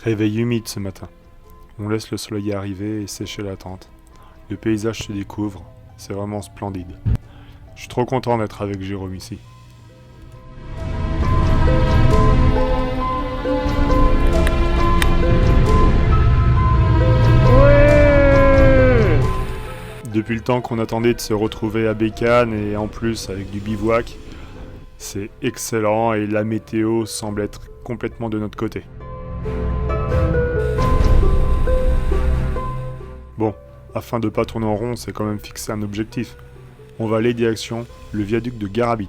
Réveil humide ce matin. On laisse le soleil arriver et sécher la tente. Le paysage se découvre, c'est vraiment splendide. Je suis trop content d'être avec Jérôme ici. Ouais. Depuis le temps qu'on attendait de se retrouver à Bécane et en plus avec du bivouac, c'est excellent et la météo semble être complètement de notre côté. Bon, afin de pas tourner en rond, c'est quand même fixer un objectif. On va aller direction le viaduc de Garabi.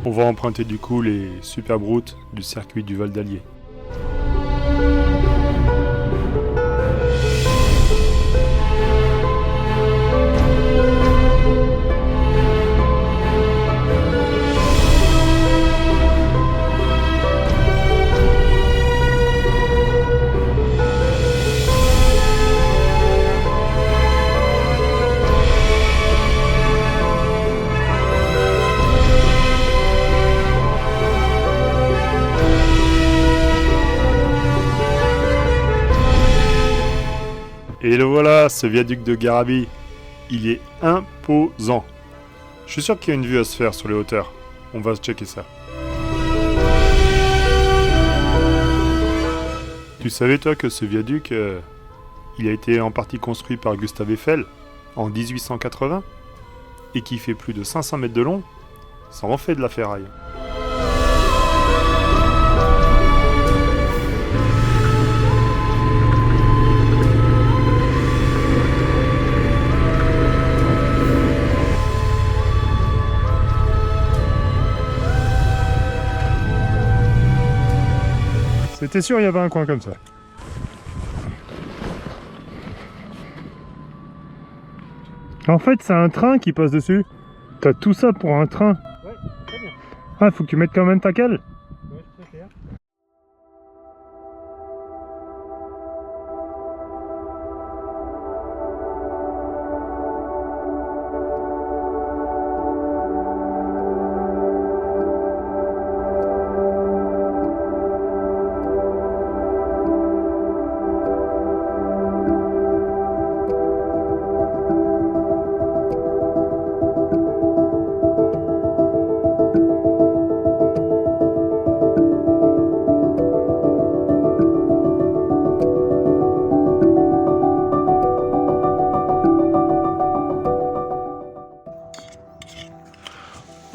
On va emprunter du coup les superbes routes du circuit du Val d'Allier. Et le voilà, ce viaduc de Garabi. Il est imposant. Je suis sûr qu'il y a une vue à se faire sur les hauteurs. On va checker ça. Tu savais toi que ce viaduc, il a été en partie construit par Gustave Eiffel en 1880 et qui fait plus de 500 mètres de long? Ça en fait de la ferraille. C'était sûr, il y avait un coin comme ça. En fait, c'est un train qui passe dessus. T'as tout ça pour un train. Ouais, très bien. Ah, faut que tu mettes quand même ta cale. Ouais, je préfère.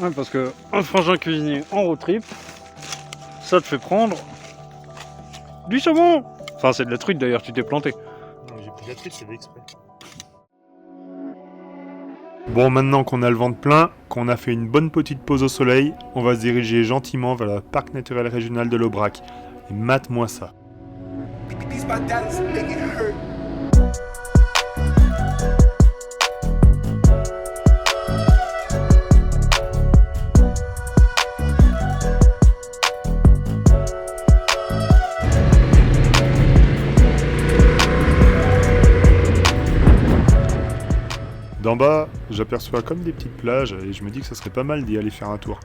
Ouais, parce que un frangin cuisinier en road trip, ça te fait prendre du saumon. Enfin, c'est de la truite d'ailleurs, tu t'es planté. Non, j'ai pris la truite, c'est exprès. Bon, maintenant qu'on a le ventre plein, qu'on a fait une bonne petite pause au soleil, on va se diriger gentiment vers le parc naturel régional de l'Aubrac. Et mate-moi ça. These my dollars make it hurt. D'en bas, j'aperçois comme des petites plages et je me dis que ça serait pas mal d'y aller faire un tour.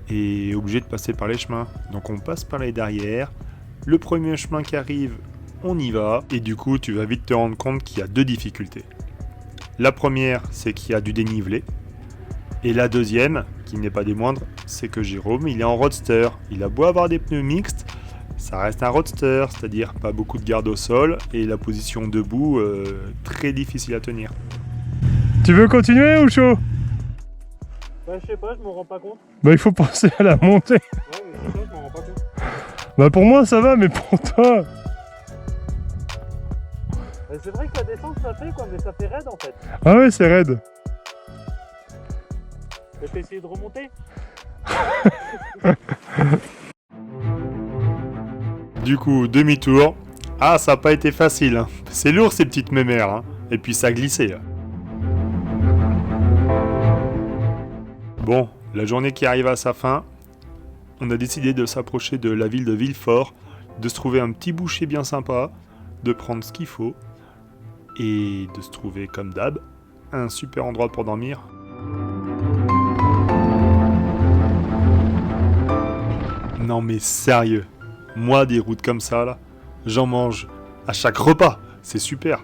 Et obligé de passer par les chemins. Donc on passe par les derrière. Le premier chemin qui arrive, on y va. Et du coup, tu vas vite te rendre compte qu'il y a deux difficultés. La première, c'est qu'il y a du dénivelé. Et la deuxième, qui n'est pas des moindres, c'est que Jérôme, il est en roadster. Il a beau avoir des pneus mixtes, ça reste un roadster, c'est-à-dire pas beaucoup de garde au sol et la position debout, très difficile à tenir. Tu veux continuer ou chaud? Bah, je sais pas, je m'en rends pas compte. Bah, il faut penser à la montée. Ouais, mais c'est ça, je m'en rends pas compte. Bah, pour moi, ça va, mais pour toi. C'est vrai que la descente, ça fait quoi, mais ça fait raide en fait. Ah ouais, c'est raide. Je vais essayer de remonter. Du coup, demi-tour. Ah, ça n'a pas été facile. Hein. C'est lourd ces petites mémères. Hein. Et puis ça glissait. Bon, la journée qui arrive à sa fin, on a décidé de s'approcher de la ville de Villefort, de se trouver un petit boucher bien sympa, de prendre ce qu'il faut, et de se trouver comme d'hab, un super endroit pour dormir. Non mais sérieux, moi des routes comme ça là, j'en mange à chaque repas, c'est super.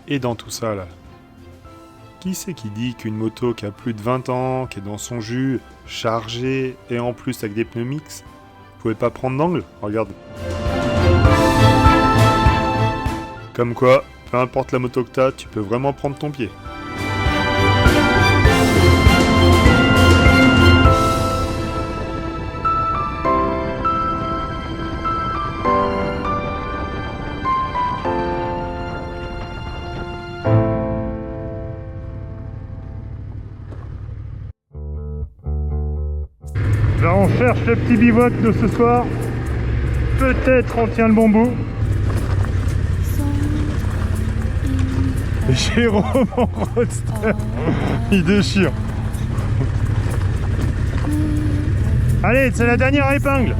Et dans tout ça là, qui c'est qui dit qu'une moto qui a plus de 20 ans, qui est dans son jus, chargée et en plus avec des pneus mix, pouvait pas prendre d'angle? Regarde. Comme quoi, peu importe la moto que t'as, tu peux vraiment prendre ton pied. Là on cherche le petit bivouac de ce soir. Peut-être on tient le bon bout. Et Jérôme en roadster, il déchire. Allez, c'est la dernière épingle.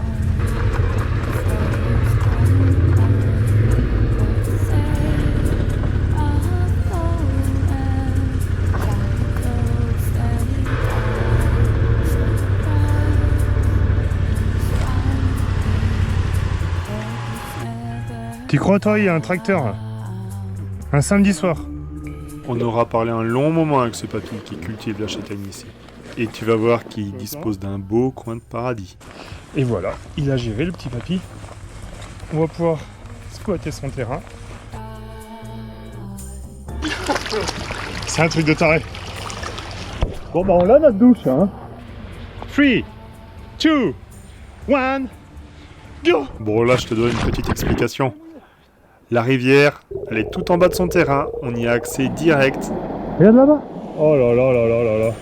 Tu crois toi, il y a un tracteur là. Un samedi soir. On aura parlé un long moment avec ce papy qui cultive la châtaigne ici. Et tu vas voir qu'il dispose d'un beau coin de paradis. Et voilà, il a géré le petit papy. On va pouvoir squatter son terrain. C'est un truc de taré. Bon bah on a notre douche hein. 3, 2, 1, go. Bon là je te donne une petite explication. La rivière, elle est tout en bas de son terrain, on y a accès direct. Regarde là-bas. Oh là là là là là là.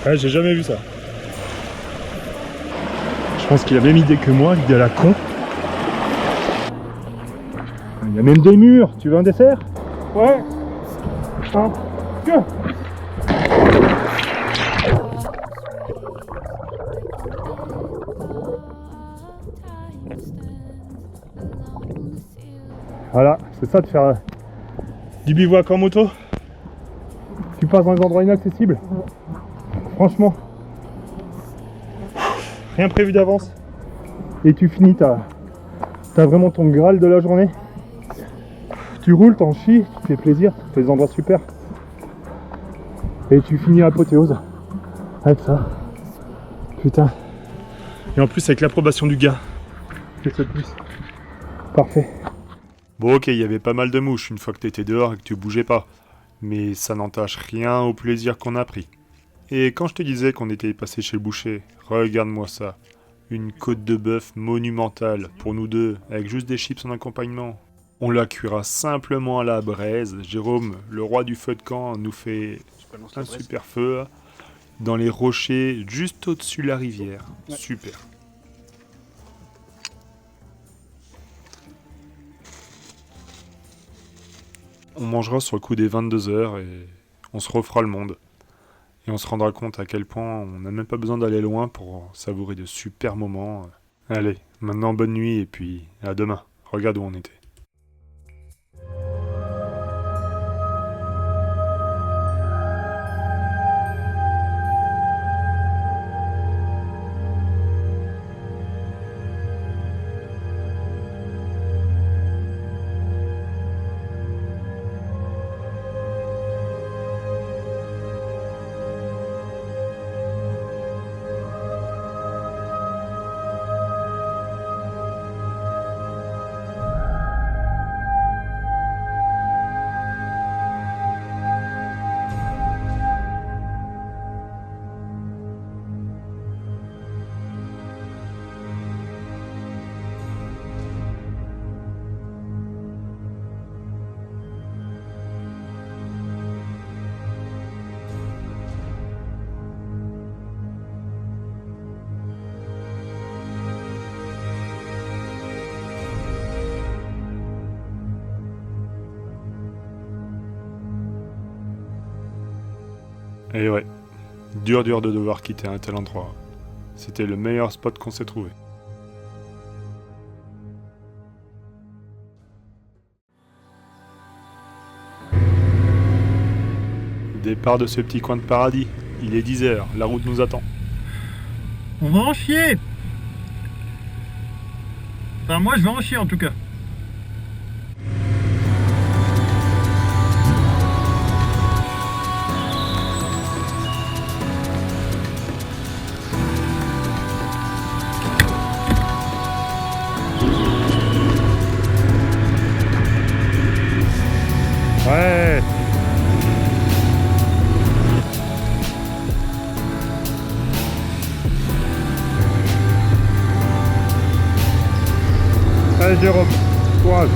Ouais, j'ai jamais vu ça. Je pense qu'il a même idée que moi, l'idée à la con. Il y a même des murs. Tu veux un dessert? Ouais. Un, go. Voilà, c'est ça de faire du bivouac en moto. Tu passes dans des endroits inaccessibles. Franchement, rien prévu d'avance. Et tu finis, t'as vraiment ton Graal de la journée. Tu roules, t'en chies, tu te fais plaisir, tu fais des endroits super. Et tu finis l'apothéose avec ça. Putain. Et en plus avec l'approbation du gars. Qu'est-ce que c'est de plus? Parfait. Bon ok, il y avait pas mal de mouches une fois que t'étais dehors et que tu bougeais pas. Mais ça n'entache rien au plaisir qu'on a pris. Et quand je te disais qu'on était passé chez le boucher, regarde-moi ça. Une côte de bœuf monumentale pour nous deux, avec juste des chips en accompagnement. On la cuira simplement à la braise. Jérôme, le roi du feu de camp, nous fait un super feu dans les rochers juste au-dessus de la rivière. Ouais. Super. On mangera sur le coup des 22h et on se refera le monde. Et on se rendra compte à quel point on n'a même pas besoin d'aller loin pour savourer de super moments. Allez, maintenant bonne nuit et puis à demain. Regarde où on était. Et ouais, dur de devoir quitter un tel endroit. C'était le meilleur spot qu'on s'est trouvé. Départ de ce petit coin de paradis. Il est 10h, la route nous attend. On va en chier. Enfin, moi, je vais en chier en tout cas. Ouais. Allez Jérôme, courage.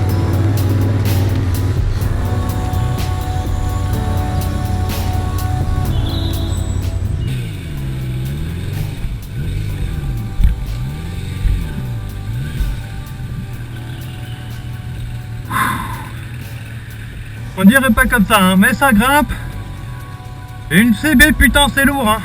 On dirait pas comme ça, hein, mais ça grimpe. Une CB, putain, c'est lourd, hein.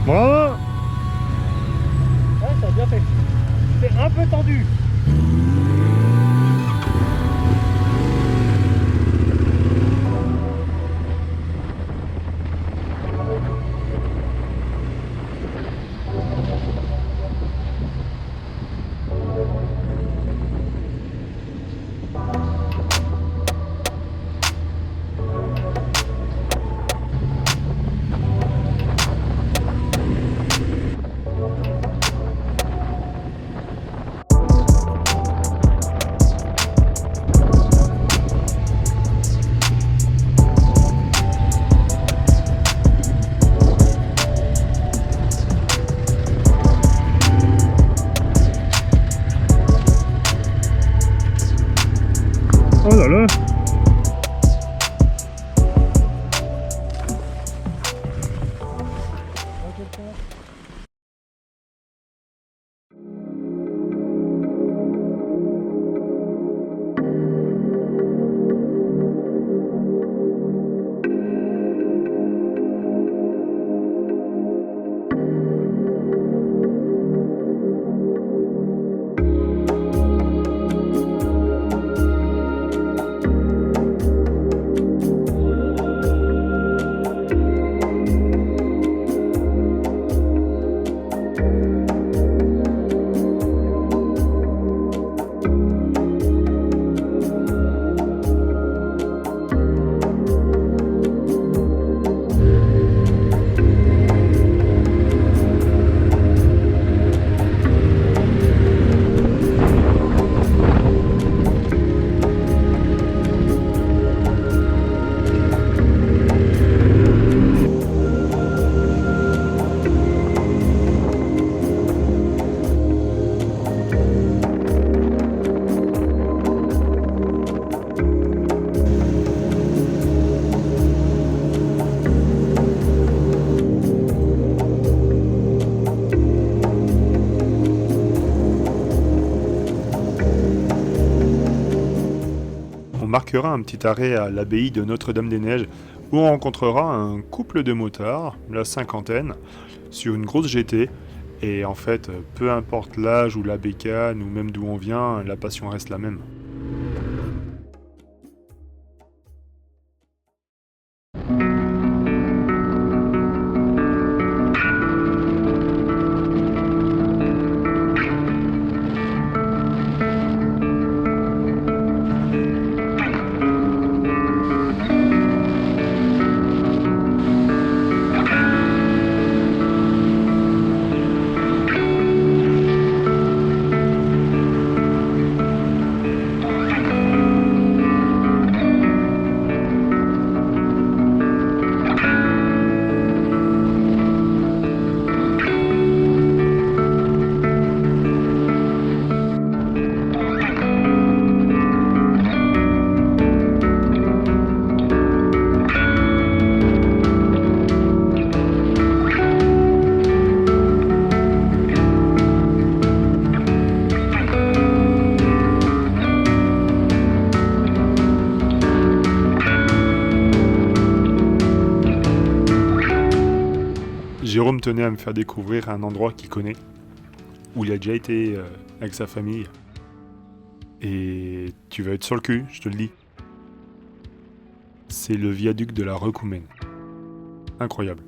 Bravo. Ouais, ça a bien fait. C'est un peu tendu. Oh là là. Marquera un petit arrêt à l'abbaye de Notre-Dame-des-Neiges où on rencontrera un couple de motards, la cinquantaine, sur une grosse GT. Et en fait, peu importe l'âge ou la bécane ou même d'où on vient, la passion reste la même. Jérôme tenait à me faire découvrir un endroit qu'il connaît, où il a déjà été avec sa famille. Et tu vas être sur le cul, je te le dis. C'est le viaduc de la Recoumen. Incroyable.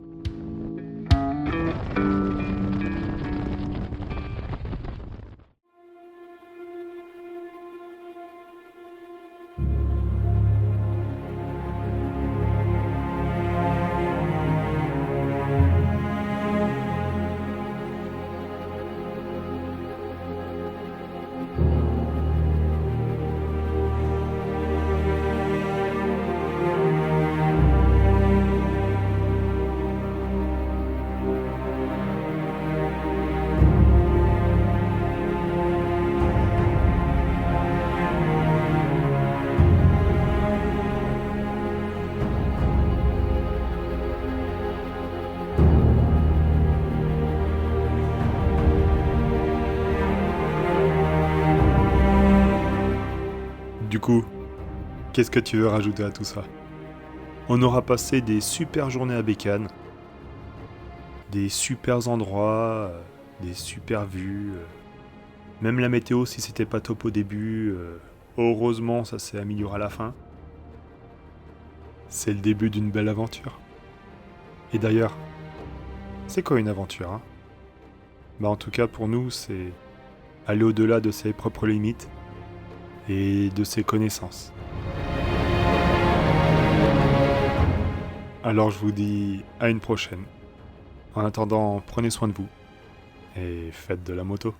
Du coup, qu'est-ce que tu veux rajouter à tout ça? On aura passé des super journées à Bécane, des super endroits, des super vues. Même la météo, si c'était pas top au début, heureusement ça s'est amélioré à la fin. C'est le début d'une belle aventure. Et d'ailleurs, c'est quoi une aventure, hein? Bah en tout cas pour nous, c'est aller au-delà de ses propres limites et de ses connaissances. Alors je vous dis à une prochaine. En attendant, prenez soin de vous et faites de la moto.